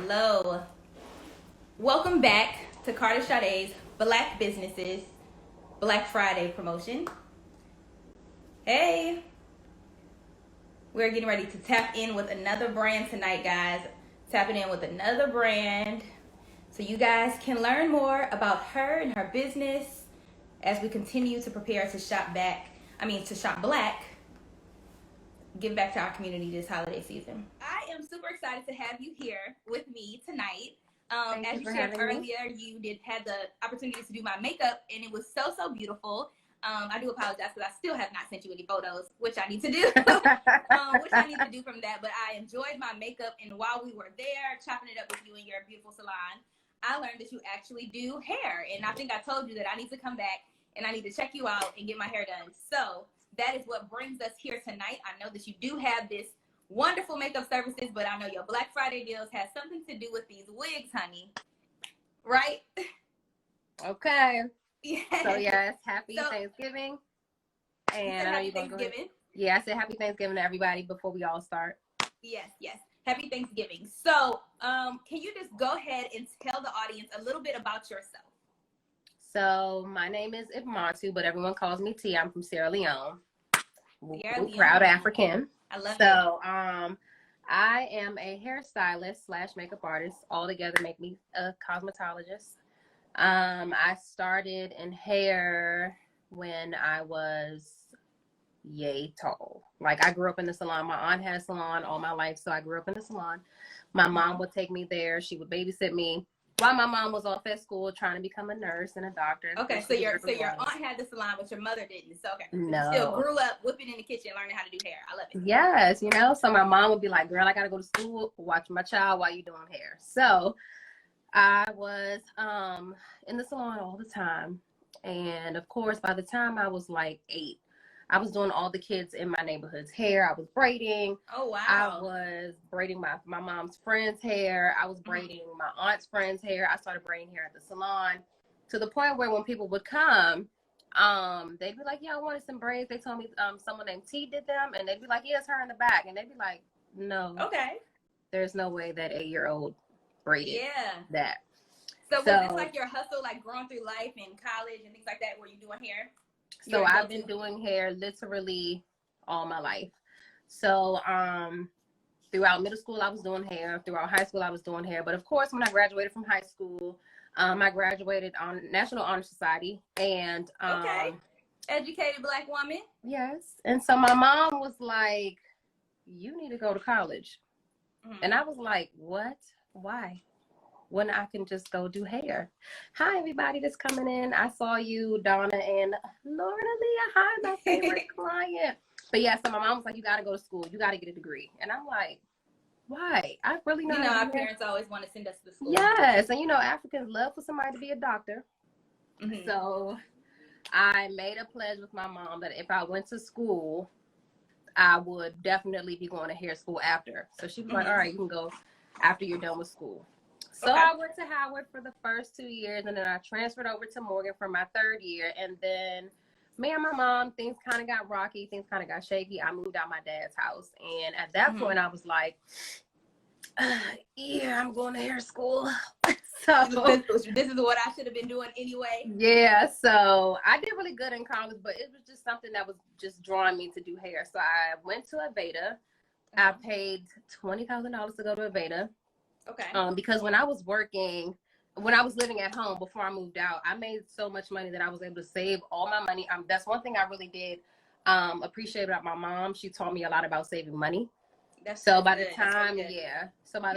Hello. Welcome back to Carter Sade's Black Businesses Black Friday promotion. Hey, we're getting ready to tap in with another brand tonight, guys. Tapping in with another brand so you guys can learn more about her and her business as we continue to prepare to shop black, give back to our community this holiday season. I am super excited to have you here with me tonight. As you shared earlier, you had the opportunity to do my makeup, and it was so beautiful. I do apologize because I still have not sent you any photos, which I need to do. From that. But I enjoyed my makeup, and while we were there chopping it up with you in your beautiful salon, I learned that you actually do hair, and I think I told you that I need to come back and I need to check you out and get my hair done. So that is what brings us here tonight. I know that you do have this wonderful makeup services, but I know your Black Friday deals has something to do with these wigs, honey. Right? Okay. Yes. So yes, happy Thanksgiving. And I know you're Thanksgiving. Yeah, I said happy Thanksgiving to everybody before we all start. Yes. Happy Thanksgiving. So, can you just go ahead and tell the audience a little bit about yourself? So my name is Ibmatu, but everyone calls me T. I'm from Sierra Leone. Proud African. I love it. So I am a hairstylist / makeup artist. All together make me a cosmetologist. I started in hair when I was yay tall. Like, I grew up in the salon. My aunt had a salon all my life, so I grew up in the salon. My mom would take me there. She would babysit me while my mom was off at school trying to become a nurse and a doctor. Okay, so your aunt had the salon, but your mother didn't. So okay, no. You still grew up whipping in the kitchen, learning how to do hair. I love it. Yes, so my mom would be like, "Girl, I gotta go to school, watch my child while you doing hair." So I was in the salon all the time, and of course, by the time I was like 8, I was doing all the kids in my neighborhood's hair. I was braiding. Oh, wow. I was braiding my mom's friend's hair. I was braiding my aunt's friend's hair. I started braiding hair at the salon to the point where when people would come, they'd be like, "Yeah, I wanted some braids." They told me someone named T did them, and they'd be like, "Yeah, it's her in the back." And they'd be like, "No. Okay. There's no way that 8-year-old braided that." So was this like your hustle, like growing through life in college and things like that? Were you doing hair? So I've been doing hair literally all my life. So throughout middle school, I was doing hair. Throughout high school, I was doing hair. But of course, when I graduated from high school, I graduated on National Honor Society. And educated Black woman. Yes. And so my mom was like, "You need to go to college." And I was like, "What? Why? When I can just go do hair?" Hi, everybody that's coming in. I saw you, Donna and Laura Leah. Hi, my favorite client. But yeah, so my mom was like, "You got to go to school. You got to get a degree." And I'm like, "Why? I really know." Our parents always want to send us to school. Yes. And Africans love for somebody to be a doctor. So I made a pledge with my mom that if I went to school, I would definitely be going to hair school after. So she was like, "All right, you can go after you're done with school." So I went to Howard for the first 2 years, and then I transferred over to Morgan for my 3rd year. And then me and my mom, things kind of got rocky. Things kind of got shaky. I moved out my dad's house. And at that point, I was like, yeah, I'm going to hair school. So this is what I should have been doing anyway. Yeah, so I did really good in college, but it was just something that was just drawing me to do hair. So I went to Aveda. I paid $20,000 to go to Aveda. Okay. Because when I was living at home before I moved out, I made so much money that I was able to save all my money. That's one thing I really did appreciate about my mom. She taught me a lot about saving money. By the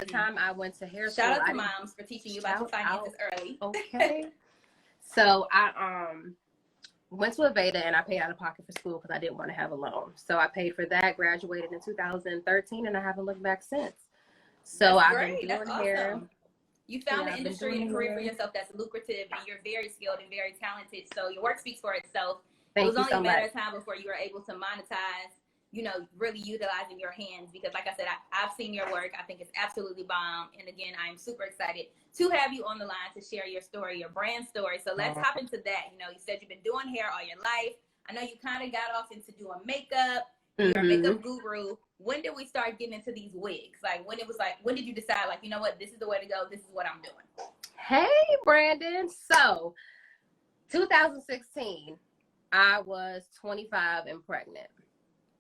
time I went to hair school, shout out to moms for teaching you about your finances early. Okay. So I went to Aveda and I paid out of pocket for school because I didn't want to have a loan. So I paid for that, graduated in 2013, and I haven't looked back since. So I've been doing hair. You found an industry and a career for yourself that's lucrative, and you're very skilled and very talented. So your work speaks for itself. It was only a matter of time before you were able to monetize, really utilizing your hands. Because like I said, I've seen your work. I think it's absolutely bomb. And again, I'm super excited to have you on the line to share your story, your brand story. So let's hop into that. You said you've been doing hair all your life. I know you kind of got off into doing makeup. You're a makeup guru. when did we start getting into these wigs? Like when it was like, when did you decide like, you know what, this is the way to go. This is what I'm doing. Hey, Brandon. So 2016, I was 25 and pregnant.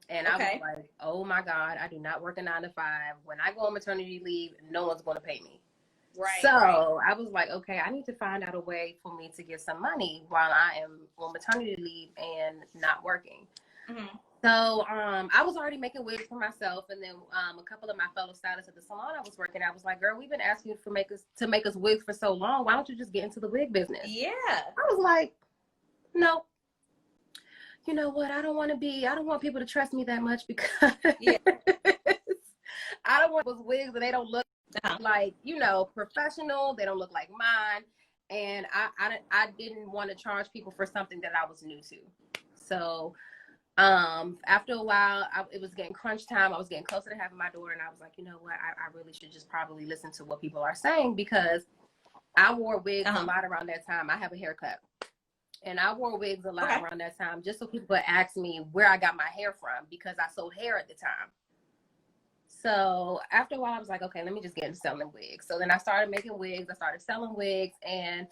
And I was like, oh my God, I do not work a 9 to 5. When I go on maternity leave, no one's going to pay me. Right. So I was like, okay, I need to find out a way for me to get some money while I am on maternity leave and not working. Mm-hmm. So I was already making wigs for myself, and then a couple of my fellow stylists at the salon I was working at was like, girl, we've been asking you to make us wigs for so long. Why don't you just get into the wig business? Yeah. I was like, no. You know what? I don't want people to trust me that much because yeah. I don't want those wigs that they don't look like, you know, professional. They don't look like mine. And I didn't want to charge people for something that I was new to. So after a while, it was getting crunch time. I was getting closer to having my daughter, and I was like, you know what? I really should just probably listen to what people are saying, because I wore wigs a lot around that time. I have a haircut. And I wore wigs a lot around that time, just so people would ask me where I got my hair from, because I sold hair at the time. So after a while, I was like, okay, let me just get into selling wigs. So then I started making wigs. I started selling wigs. And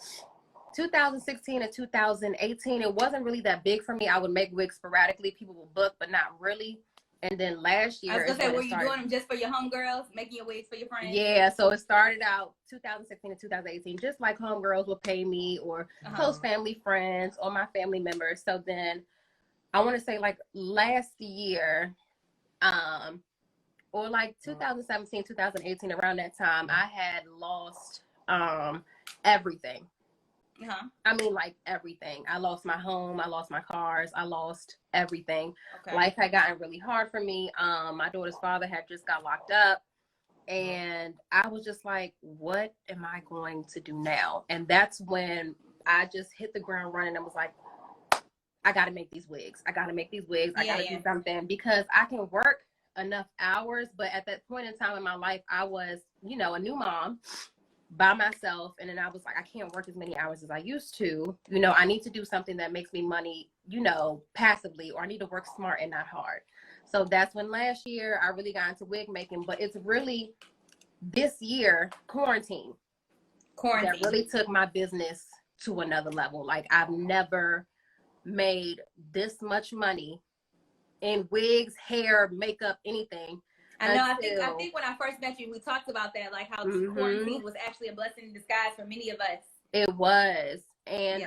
2016 and 2018, it wasn't really that big for me. I would make wigs sporadically. People would book, but not really. And then last year, I was gonna say, were you doing them just for your homegirls, making your wigs for your friends? Yeah, so it started out 2016 and 2018, just like homegirls would pay me, or close family friends, or my family members. So then I want to say like last year, or like 2017, 2018, around that time, I had lost everything. I mean, like everything. I lost my home. I lost my cars. I lost everything. Life had gotten really hard for me. My daughter's father had just got locked up. And I was just like, what am I going to do now? And that's when I just hit the ground running and was like, I got to make these wigs. I got to make these wigs. I got to do something, because I can work enough hours. But at that point in time in my life, I was, you know, a new mom by myself. And then I was like, I can't work as many hours as I used to. You know, I need to do something that makes me money, you know, passively, or I need to work smart and not hard. So that's when last year I really got into wig making. But it's really this year, quarantine, that really took my business to another level. Like, I've never made this much money in wigs, hair, makeup, anything. I know. I think when I first met you, we talked about that, like how quarantine was actually a blessing in disguise for many of us. It was. And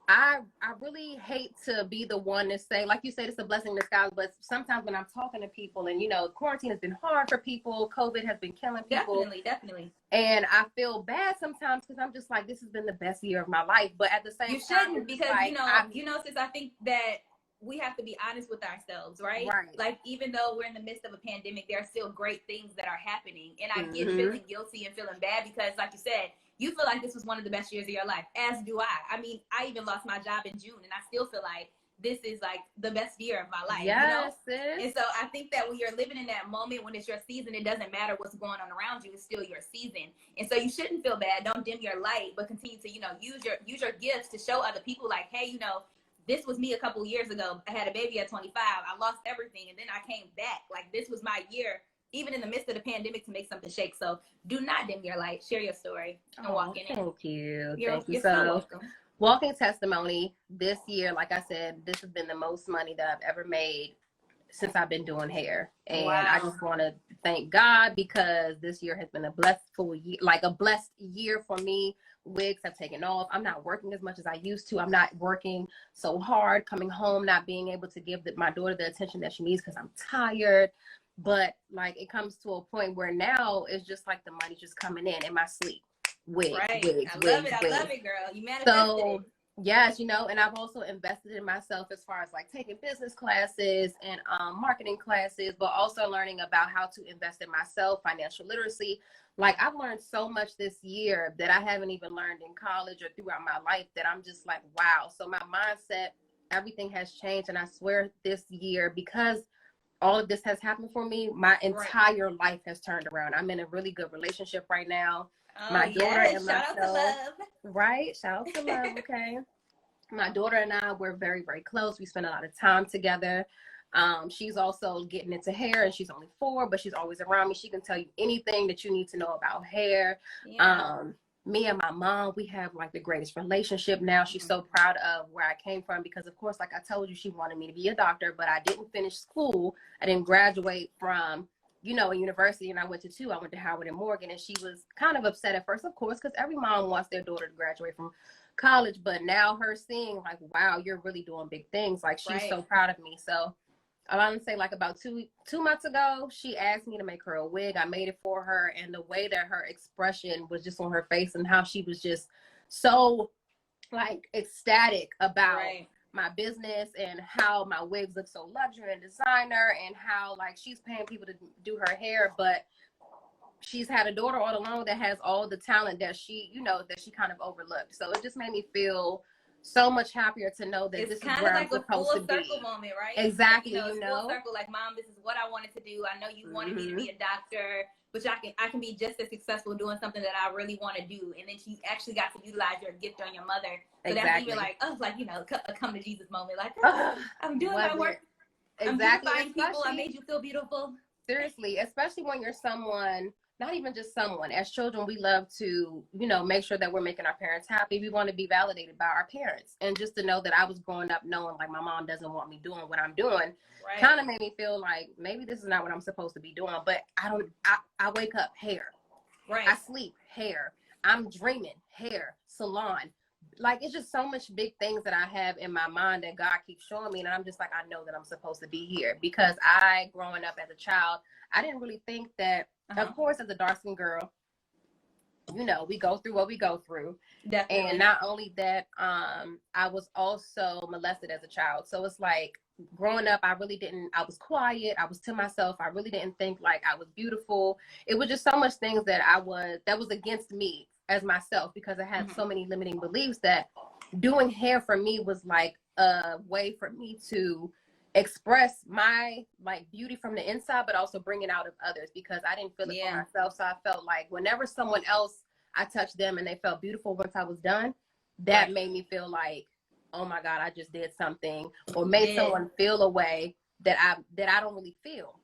I really hate to be the one to say, like you said, it's a blessing in disguise, but sometimes when I'm talking to people, and, you know, quarantine has been hard for people, COVID has been killing people. Definitely. And I feel bad sometimes, because I'm just like, this has been the best year of my life. But at the same time, you shouldn't, because, like, sis, I think that we have to be honest with ourselves, right? Like, even though we're in the midst of a pandemic, there are still great things that are happening. And I get feeling guilty and feeling bad, because, like you said, you feel like this was one of the best years of your life, as do I. I mean, I even lost my job in June, and I still feel like this is like the best year of my life. Yes, you know? And so I think that when you're living in that moment, when it's your season, it doesn't matter what's going on around you, it's still your season. And so you shouldn't feel bad. Don't dim your light, but continue to, you know, use your gifts to show other people, like, hey, you know, this was me a couple years ago. I had a baby at 25. I lost everything, and then I came back. Like, this was my year, even in the midst of the pandemic, to make something shake. So do not dim your light. Share your story and walk in it. Thank you. You're so welcome. Walking testimony, this year, like I said, this has been the most money that I've ever made since I've been doing hair. And I just want to thank God, because this year has been a blessed year for me. Wigs have taken off. I'm not working as much as I used to. I'm not working so hard, coming home, not being able to give my daughter the attention that she needs, because I'm tired. But like, it comes to a point where now it's just like the money's just coming in my sleep. Wigs. I love it, girl. You manifested it. Yes, you know, and I've also invested in myself as far as like taking business classes and marketing classes, but also learning about how to invest in myself, financial literacy. Like, I've learned so much this year that I haven't even learned in college or throughout my life, that I'm just like, wow. So my mindset, everything has changed. And I swear this year, because all of this has happened for me, my entire life has turned around. I'm in a really good relationship right now. My daughter and myself. Shout out to love. Right? Shout out to love, okay? My daughter and I, we're very, very close. We spend a lot of time together. She's also getting into hair, and she's only 4, but she's always around me. She can tell you anything that you need to know about hair. Yeah. Me and my mom, we have like the greatest relationship now. She's so proud of where I came from because, of course, like I told you, she wanted me to be a doctor, but I didn't finish school. I didn't graduate from, a university, and I went to 2. I went to Howard and Morgan, and she was kind of upset at first, of course, because every mom wants their daughter to graduate from college. But now her seeing like, wow, you're really doing big things. Like, she's so proud of me. So I want to say, like, about two months ago, she asked me to make her a wig. I made it for her, and the way that her expression was just on her face and how she was just so, like, ecstatic about my business and how my wigs look so luxury and designer, and how, like, she's paying people to do her hair, but she's had a daughter all along that has all the talent that she, that she kind of overlooked. So it just made me feel so much happier to know that this is where I'm supposed to be. It's kind of like a full circle moment, right? Exactly. It's full circle. Like, Mom, this is what I wanted to do. I know you wanted me to be a doctor, but I can be just as successful doing something that I really want to do. And then she actually got to utilize your gift on your mother. So that's even like, a come to Jesus moment. Like, I'm doing my work. Exactly. I'm beautifying people. I made you feel beautiful. Seriously, especially when you're someone, not even just someone. As children, we love to, make sure that we're making our parents happy. We want to be validated by our parents. And just to know that I was growing up knowing, like, my mom doesn't want me doing what I'm doing, kind of made me feel like maybe this is not what I'm supposed to be doing. But I wake up, hair. I sleep, hair. I'm dreaming, hair, salon. Like, it's just so much big things that I have in my mind that God keeps showing me. And I'm just like, I know that I'm supposed to be here. Because growing up as a child, I didn't really think that, of course, as a dark-skinned girl, we go through what we go through. Definitely. And not only that, I was also molested as a child. So it's like, growing up, I was quiet. I was to myself. I really didn't think like I was beautiful. It was just so much things that was against me as myself, because I had so many limiting beliefs that doing hair for me was like a way for me to express my like beauty from the inside, but also bring it out of others, because I didn't feel it for myself. So I felt like whenever someone else, I touched them and they felt beautiful once I was done, that made me feel like, oh my God, I just did something, or made someone feel a way that I don't really feel.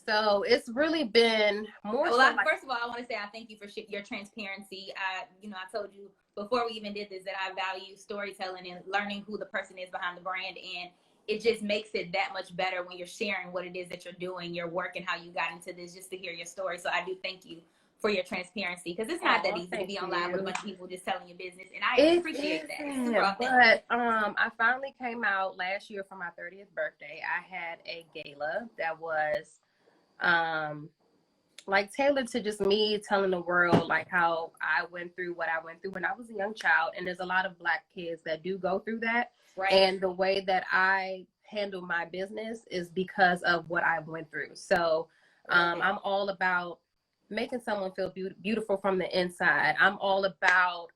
So it's really been more. Well, first of all, I want to say I thank you for your transparency. I told you before we even did this that I value storytelling and learning who the person is behind the brand, and it just makes it that much better when you're sharing what it is that you're doing, your work, and how you got into this, just to hear your story. So I do thank you for your transparency, because it's not that easy to be online with a bunch of people just telling your business, and I appreciate that. But I finally came out last year for my 30th birthday. I had a gala that was like tailored to just me telling the world like how I went through what I went through when I was a young child. And there's a lot of Black kids that do go through that. And the way that I handle my business is because of what I went through. So I'm all about making someone feel beautiful from the inside. I'm all about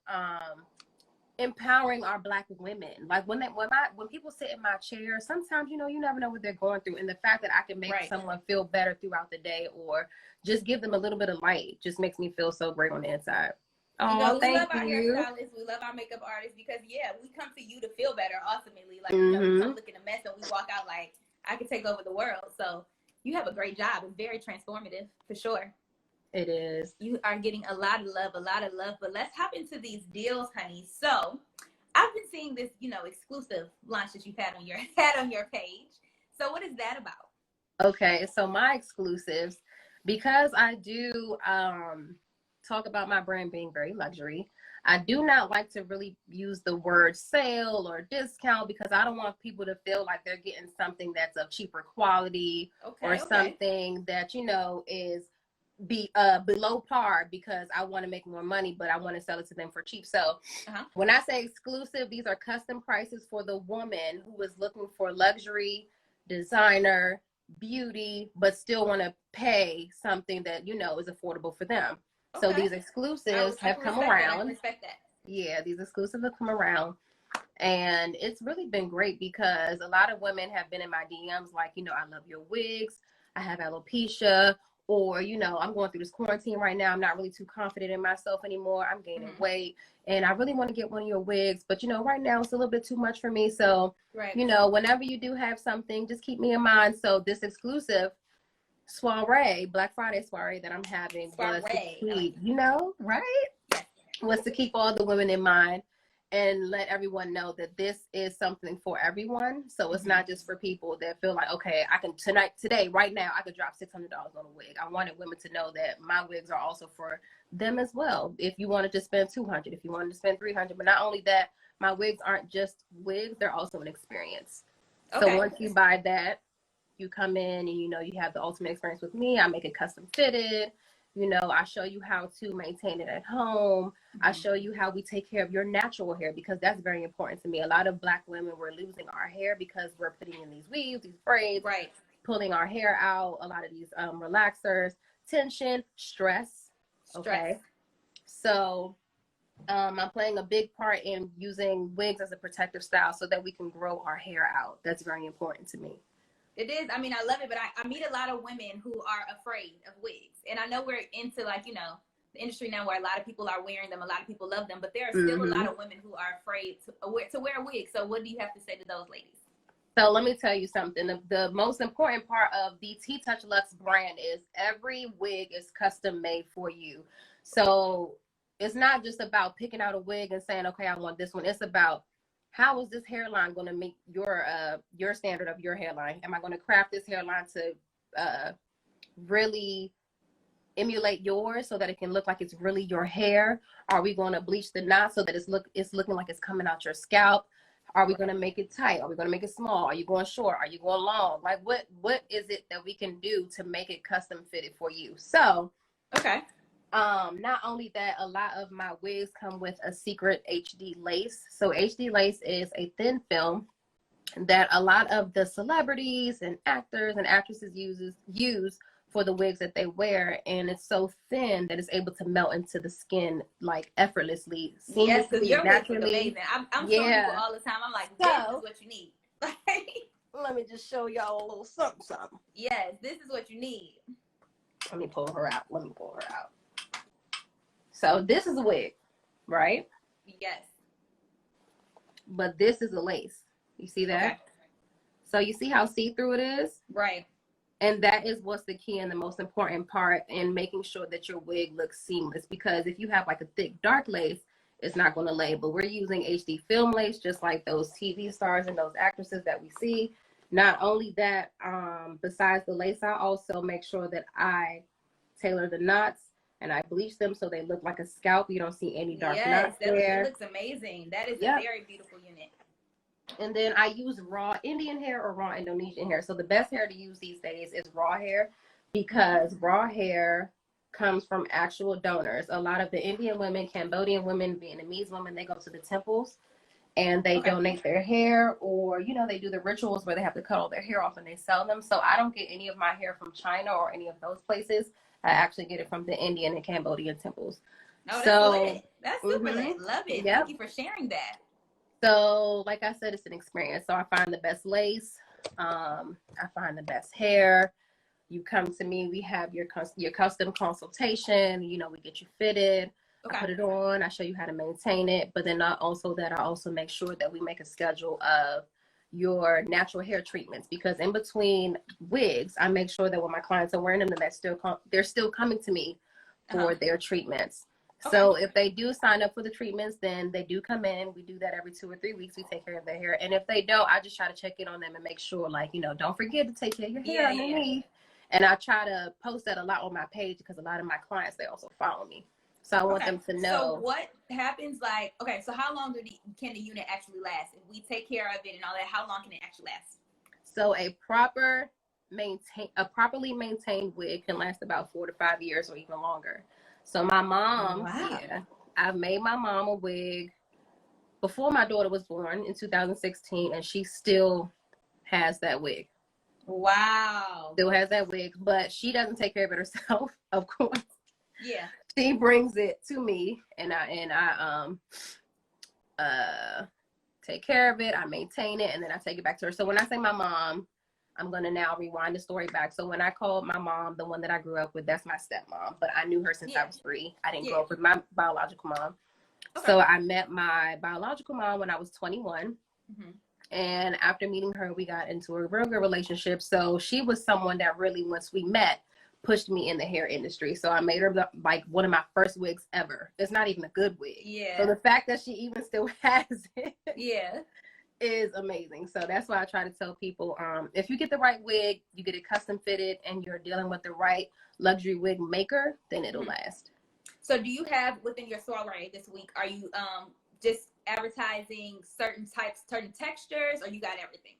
empowering our Black women. Like when people sit in my chair, sometimes you never know what they're going through, and the fact that I can make someone feel better throughout the day, or just give them a little bit of light, just makes me feel so great on the inside. Oh, we love our hairstylists, we love our makeup artists, because we come to you to feel better ultimately. Like we come looking a mess and we walk out like I could take over the world. So you have a great job. It's very transformative for sure. It is. You are getting a lot of love, but let's hop into these deals, honey. So I've been seeing this, exclusive launch that you've had on your page. So what is that about? Okay, so my exclusives, because I do talk about my brand being very luxury, I do not like to really use the word sale or discount, because I don't want people to feel like they're getting something that's of cheaper quality, or something that, is below par, because I want to make more money, but I want to sell it to them for cheap. So when I say exclusive, these are custom prices for the woman who is looking for luxury, designer, beauty, but still want to pay something that, is affordable for them. So these exclusives have come around. I respect that. Yeah, these exclusives have come around. And it's really been great, because a lot of women have been in my DMs like, I love your wigs, I have alopecia, or, you know, I'm going through this quarantine right now. I'm not really too confident in myself anymore. I'm gaining weight and I really want to get one of your wigs, but you know, right now it's a little bit too much for me. So, you know, whenever you do have something, just keep me in mind. So this exclusive soiree, Black Friday soiree that I'm having was to keep, you know, right? Was to keep all the women in mind and let everyone know that this is something for everyone. So it's not just for people that feel like, okay, I can today, right now, I could drop $600 on a wig. I wanted women to know that my wigs are also for them as well. If you wanted to spend $200, if you wanted to spend $300, but not only that, my wigs aren't just wigs, they're also an experience. So once you buy that, you come in and, you know, you have the ultimate experience with me. I make it custom fitted. You know, I show you how to maintain it at home. I show you how we take care of your natural hair, because that's very important to me. A lot of Black women, we're losing our hair because we're putting in these weaves, these braids, pulling our hair out, a lot of these relaxers, tension, stress. Okay. So I'm playing a big part in using wigs as a protective style so that we can grow our hair out. That's very important to me. It is. I mean, I love it, but I meet a lot of women who are afraid of wigs. And I know we're into, like, you know, the industry now where a lot of people are wearing them. A lot of people love them, but there are still a lot of women who are afraid to wear wigs. So what do you have to say to those ladies? So let me tell you something. The most important part of the TheTeiTouchLuxe brand is every wig is custom made for you. So it's not just about picking out a wig and saying, okay, I want this one. It's about, how is this hairline going to meet your standard of your hairline? Am I going to craft this hairline to really emulate yours so that it can look like it's really your hair? Are we going to bleach the knot so that it's looking like it's coming out your scalp? Are we going to make it tight? Are we going to make it small? Are you going short? Are you going long? Like, what is it that we can do to make it custom fitted for you? So, not only that, a lot of my wigs come with a secret HD lace. So HD lace is a thin film that a lot of the celebrities and actors and actresses use for the wigs that they wear, and it's so thin that it's able to melt into the skin like effortlessly, seamlessly, yes, because your wigs look naturally. amazing. I'm showing people all the time. I'm like, this is what you need. Let me just show y'all a little something. Yes, this is what you need. Let me pull her out. So this is a wig, right? Yes. But this is a lace. You see that? Okay. So you see how see-through it is? Right. And that is what's the key and the most important part in making sure that your wig looks seamless. Because if you have like a thick, dark lace, it's not going to lay. But we're using HD film lace, just like those TV stars and those actresses that we see. Not only that, besides the lace, I also make sure that I tailor the knots and I bleach them so they look like a scalp. You don't see any dark knots there. It looks amazing. That is a very beautiful unit. And then I use raw Indian hair or raw Indonesian hair. So the best hair to use these days is raw hair, because raw hair comes from actual donors. A lot of the Indian women, Cambodian women, Vietnamese women, they go to the temples and they donate their hair, or, you know, they do the rituals where they have to cut all their hair off and they sell them. So I don't get any of my hair from China or any of those places. I actually get it from the Indian and Cambodian temples. Oh, that's lit. That's super lit. Love it. Yep. Thank you for sharing that. So, like I said, it's an experience. So I find the best lace. I find the best hair. You come to me. We have your custom consultation. You know, we get you fitted. I put it on. I show you how to maintain it. But then I also make sure that we make a schedule of your natural hair treatments, because in between wigs, I make sure that when my clients are wearing them, that they're still coming to me for their treatments. So if they do sign up for the treatments, then they do come in. We do that every 2 or 3 weeks. We take care of their hair. And if they don't, I just try to check in on them and make sure, like, you know, don't forget to take care of your hair underneath. And I try to post that a lot on my page, because a lot of my clients, they also follow me. So I want them to know. So what happens, like, so how long can the unit actually last? If we take care of it and all that, how long can it actually last? So a properly maintained wig can last about 4 to 5 years or even longer. So my mom, I've made my mom a wig before my daughter was born in 2016, and she still has that wig. Wow. Still has that wig, but she doesn't take care of it herself, of course. Yeah. She brings it to me, and I take care of it. I maintain it, and then I take it back to her. So when I say my mom, I'm going to now rewind the story back. So when I called my mom, the one that I grew up with, that's my stepmom, but I knew her since I was 3. I didn't grow up with my biological mom. Okay. So I met my biological mom when I was 21. Mm-hmm. And after meeting her, we got into a real good relationship. So she was someone that really, once we met, pushed me in the hair industry. So I made her like one of my first wigs ever. It's not even a good wig. Yeah. So the fact that she even still has it. Yeah. Is amazing. So that's why I try to tell people, if you get the right wig, you get it custom fitted, and you're dealing with the right luxury wig maker, then it'll last. So do you have within your soiree this week, are you just advertising certain types, certain textures, or you got everything?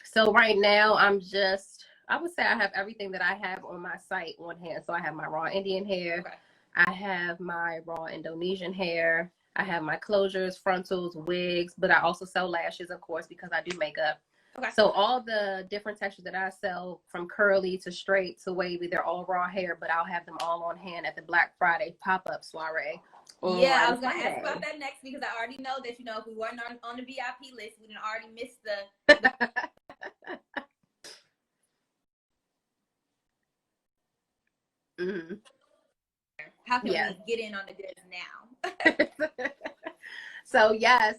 So right now I would say I have everything that I have on my site on hand. So I have my raw Indian hair. Okay. I have my raw Indonesian hair. I have my closures, frontals, wigs, but I also sell lashes, of course, because I do makeup. Okay. So all the different textures that I sell, from curly to straight to wavy, they're all raw hair, but I'll have them all on hand at the Black Friday pop-up soiree. Yeah, I was going to ask about that next, because I already know that, if we weren't on the VIP list, we didn't already miss the... Mm-hmm. How can we get in on the goods now? So yes,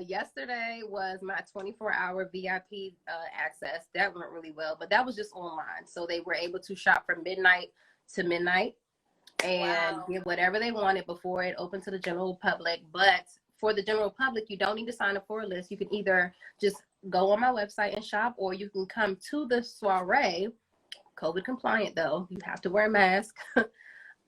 yesterday was my 24-hour VIP access. That went really well, but that was just online. So they were able to shop from midnight to midnight and get whatever they wanted before it opened to the general public. But for the general public, you don't need to sign up for a list. You can either just go on my website and shop, or you can come to the soiree. COVID compliant though, you have to wear a mask.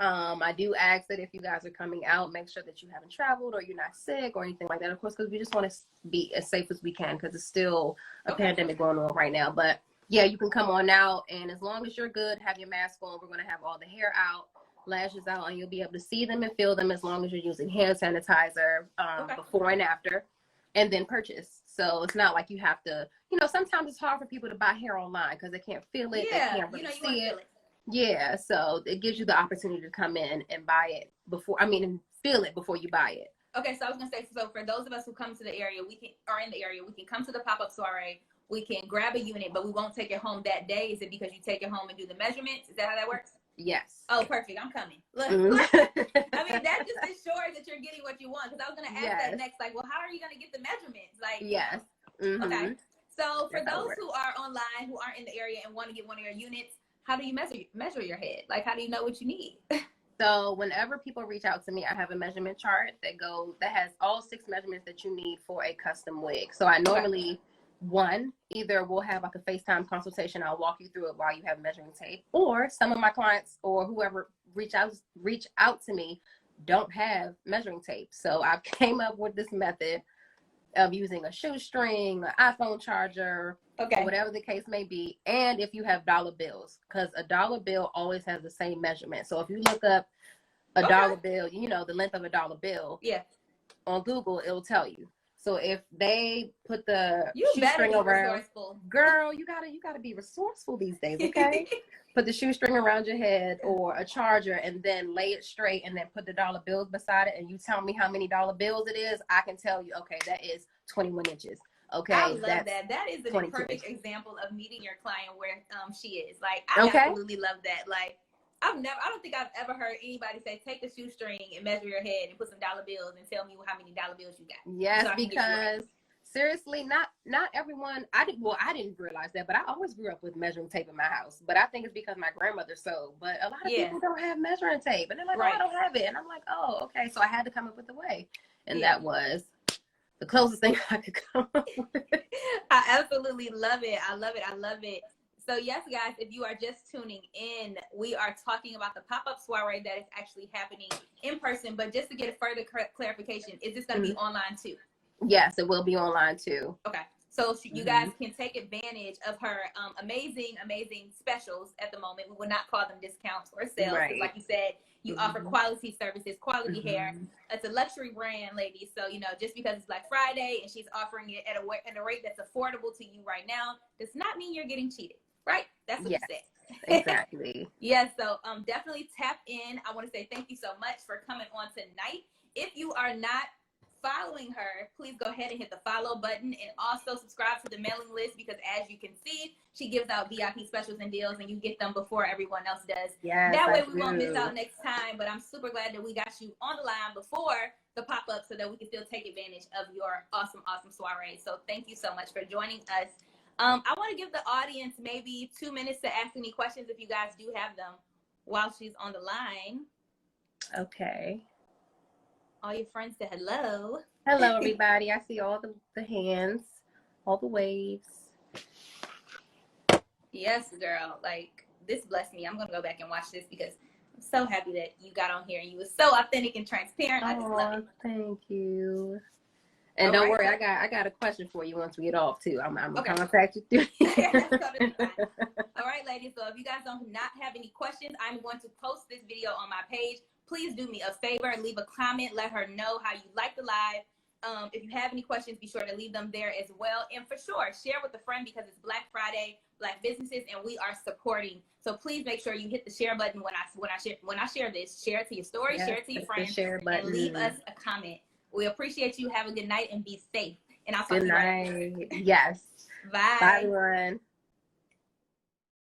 I do ask that if you guys are coming out, make sure that you haven't traveled or you're not sick or anything like that, of course, because we just want to be as safe as we can, because it's still a pandemic going on right now. But yeah, you can come on out, and as long as you're good, have your mask on. We're going to have all the hair out, lashes out, and you'll be able to see them and feel them as long as you're using hand sanitizer before and after, and then purchase. So it's not like you have to, sometimes it's hard for people to buy hair online because they can't feel it, they can't really see it. Yeah, so it gives you the opportunity to come in and buy it and feel it before you buy it. Okay, so I was gonna say, so for those of us who come to the area, we can come to the pop-up soiree, we can grab a unit, but we won't take it home that day. Is it because you take it home and do the measurements? Is that how that works? Yes. Oh, perfect. I'm coming. Look, I mean, that just ensures that you're getting what you want. Because I was gonna ask that next, like, well, how are you gonna get the measurements? Like, yes. Okay. So for those who are online, who aren't in the area and want to get one of your units, how do you measure your head? Like, how do you know what you need? So whenever people reach out to me, I have a measurement chart that has all 6 measurements that you need for a custom wig. So I normally, either we'll have like a FaceTime consultation. I'll walk you through it while you have measuring tape, or some of my clients or whoever reach out to me don't have measuring tape. So I came up with this method of using a shoestring, an iPhone charger, or whatever the case may be. And if you have dollar bills, because a dollar bill always has the same measurement. So if you look up a dollar bill, the length of a dollar bill on Google, it'll tell you. So if they put the shoestring around, girl, you gotta be resourceful these days, okay? Put the shoestring around your head or a charger, and then lay it straight, and then put the dollar bills beside it, and you tell me how many dollar bills it is. I can tell you, okay, that is 21 inches. Okay, I love that. That is a perfect example of meeting your client where she is. Like, I absolutely love that. Like, I don't think I've ever heard anybody say, take a shoestring and measure your head and put some dollar bills and tell me how many dollar bills you got. Yes, so because seriously, not everyone. I didn't realize that, but I always grew up with measuring tape in my house. But I think it's because my grandmother sewed. But a lot of people don't have measuring tape, and they're like, oh, I don't have it, and I'm like, oh, okay. So I had to come up with a way, and that was the closest thing I could come up with. I absolutely love it. I love it. I love it. So yes, guys, if you are just tuning in, we are talking about the pop-up soiree that is actually happening in person. But just to get a further clarification, is this going to be online too? Yes, it will be online too. Okay. So you guys can take advantage of her amazing specials at the moment. We will not call them discounts or sales. Right. Like you said, you offer quality services, quality hair. It's a luxury brand, ladies. So, just because it's Black Friday and she's offering it at a rate that's affordable to you right now, does not mean you're getting cheated. Right? That's what you said. Exactly. Yes. So definitely tap in. I want to say thank you so much for coming on tonight. If you are not following her, please go ahead and hit the follow button, and also subscribe to the mailing list, because as you can see, she gives out VIP specials and deals, and you get them before everyone else does. Yes, that way we won't miss out next time. But I'm super glad that we got you on the line before the pop-up so that we can still take advantage of your awesome soiree. So thank you so much for joining us. I want to give the audience maybe 2 minutes to ask any questions if you guys do have them while she's on the line. Okay. All your friends say hello. Hello, everybody. I see all the hands, all the waves. Yes, girl. Like, this blessed me. I'm going to go back and watch this because I'm so happy that you got on here and you were so authentic and transparent. I just love it. Thank you. And all don't right. worry, I got a question for you once we get off, too. I'm going to okay. contact you through. That's totally fine. All right, ladies. So if you guys don't not have any questions, I'm going to post this video on my page. Please do me a favor, leave a comment, let her know how you like the live. If you have any questions, be sure to leave them there as well. And for sure, share with a friend, because it's Black Friday, Black businesses, and we are supporting. So please make sure you hit the share button when I share this. Share it to your story, share it to your friends, and leave us a comment. We appreciate you. Have a good night and be safe. And I'll talk to you later. Good night. Yes. Bye. Bye, everyone.